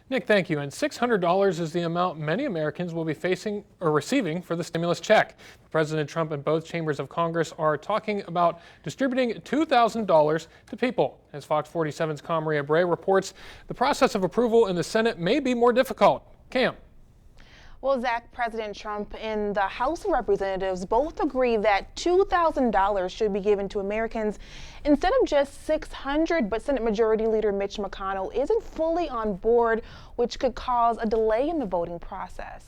Nick, thank you. And $600 is the amount many Americans will be facing or receiving for the stimulus check. President Trump and both chambers of Congress are talking about distributing $2,000 to people. As Fox 47's Maria Bray reports, the process of approval in the Senate may be more difficult. Cam. Well, Zach, President Trump and the House of Representatives both agree that $2,000 should be given to Americans instead of just $600, but Senate Majority Leader Mitch McConnell isn't fully on board, which could cause a delay in the voting process.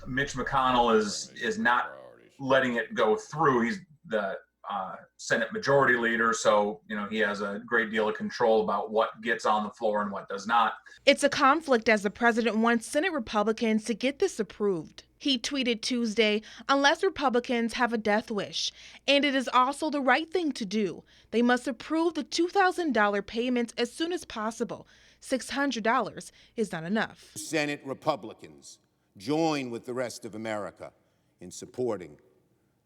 Mitch McConnell is not letting it go through. He's the Senate Majority Leader, so he has a great deal of control about what gets on the floor and what does not. It's a conflict as the president wants Senate Republicans to get this approved. He tweeted Tuesday, unless Republicans have a death wish, and it is also the right thing to do. They must approve the $2,000 payments as soon as possible. $600 is not enough. Senate Republicans join with the rest of America in supporting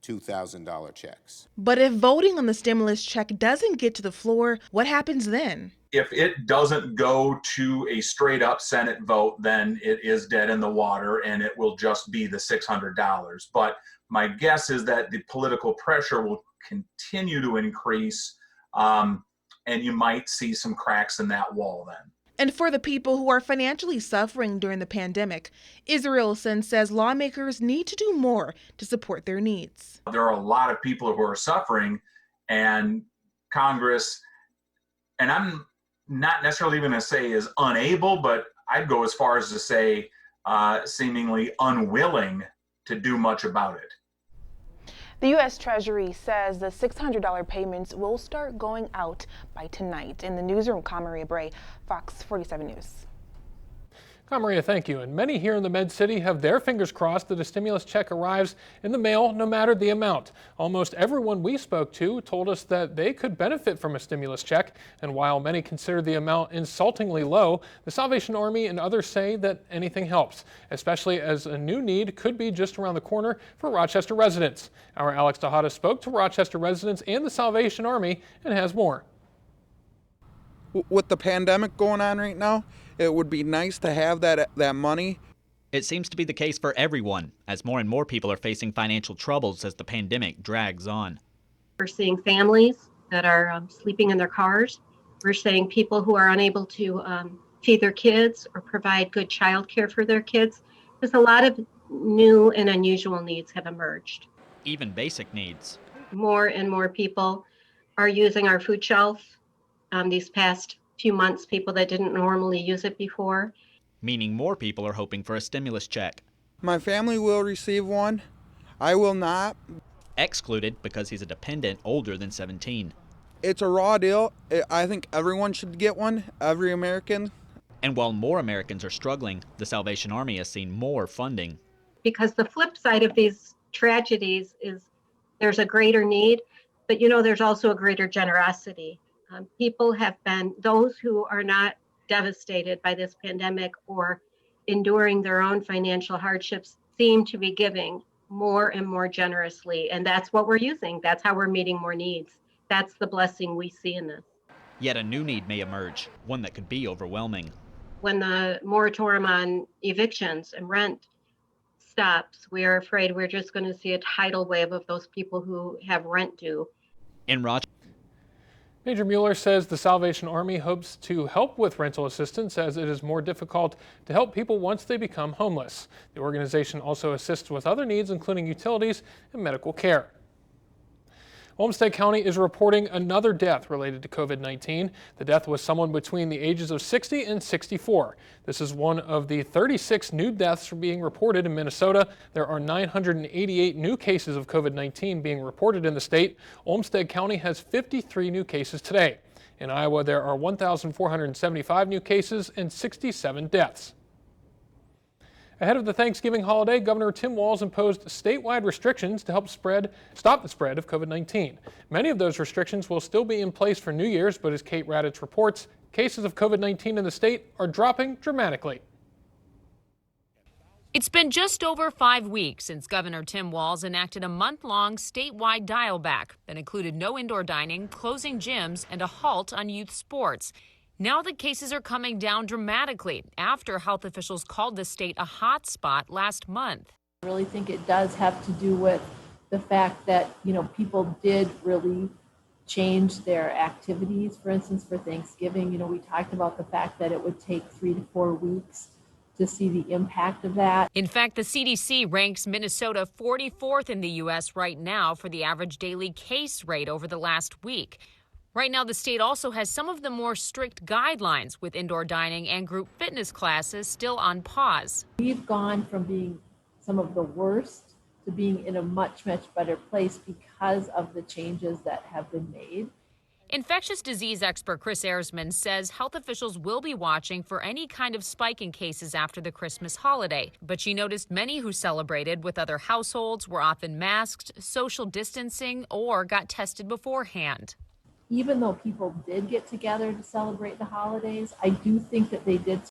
$2,000 checks. But if voting on the stimulus check doesn't get to the floor, what happens then? If it doesn't go to a straight up Senate vote, then it is dead in the water and it will just be the $600. But my guess is that the political pressure will continue to increase, and you might see some cracks in that wall then. And for the people who are financially suffering during the pandemic, Israelson says lawmakers need to do more to support their needs. There are a lot of people who are suffering, and Congress, and I'm not necessarily even going to say is unable, but I'd go as far as to say seemingly unwilling to do much about it. The U.S. Treasury says the $600 payments will start going out by tonight. In the newsroom, Maria Bray, Fox 47 News. Maria, thank you. And many here in the Med City have their fingers crossed that a stimulus check arrives in the mail no matter the amount. Almost everyone we spoke to told us that they could benefit from a stimulus check. And while many consider the amount insultingly low, the Salvation Army and others say that anything helps, especially as a new need could be just around the corner for Rochester residents. Our Alex Tejada spoke to Rochester residents and the Salvation Army and has more. With the pandemic going on right now, it would be nice to have that money. It seems to be the case for everyone, as more and more people are facing financial troubles as the pandemic drags on. We're seeing families that are sleeping in their cars. We're seeing people who are unable to feed their kids or provide good child care for their kids. There's a lot of new and unusual needs have emerged. Even basic needs. More and more people are using our food shelf. These past few months, people that didn't normally use it before. Meaning more people are hoping for a stimulus check. My family will receive one. I will not. Excluded because he's a dependent older than 17. It's a raw deal. I think everyone should get one, every American. And while more Americans are struggling, the Salvation Army has seen more funding. Because the flip side of these tragedies is there's a greater need, but there's also a greater generosity. People have been, those who are not devastated by this pandemic or enduring their own financial hardships seem to be giving more and more generously. And that's what we're using. That's how we're meeting more needs. That's the blessing we see in this. Yet a new need may emerge, one that could be overwhelming. When the moratorium on evictions and rent stops, we are afraid we're just going to see a tidal wave of those people who have rent due. In Rochester, Major Mueller says the Salvation Army hopes to help with rental assistance as it is more difficult to help people once they become homeless. The organization also assists with other needs, including utilities and medical care. Olmsted County is reporting another death related to COVID-19. The death was someone between the ages of 60 and 64. This is one of the 36 new deaths being reported in Minnesota. There are 988 new cases of COVID-19 being reported in the state. Olmsted County has 53 new cases today. In Iowa, there are 1,475 new cases and 67 deaths. Ahead of the Thanksgiving holiday, Governor Tim Walz imposed statewide restrictions to help stop the spread of COVID-19. Many of those restrictions will still be in place for New Year's, but as Kate Radich reports, cases of COVID-19 in the state are dropping dramatically. It's been just over 5 weeks since Governor Tim Walz enacted a month-long statewide dial-back that included no indoor dining, closing gyms, and a halt on youth sports. Now the cases are coming down dramatically after health officials called the state a hot spot last month. I really think it does have to do with the fact that, people did really change their activities. For instance, for Thanksgiving, we talked about the fact that it would take 3 to 4 weeks to see the impact of that. In fact, the CDC ranks Minnesota 44th in the U.S. right now for the average daily case rate over the last week. Right now, the state also has some of the more strict guidelines, with indoor dining and group fitness classes still on pause. We've gone from being some of the worst to being in a much, much better place because of the changes that have been made. Infectious disease expert Chris Ersman says health officials will be watching for any kind of spike in cases after the Christmas holiday. But she noticed many who celebrated with other households were often masked, social distancing, or got tested beforehand. Even though people did get together to celebrate the holidays, I do think that they did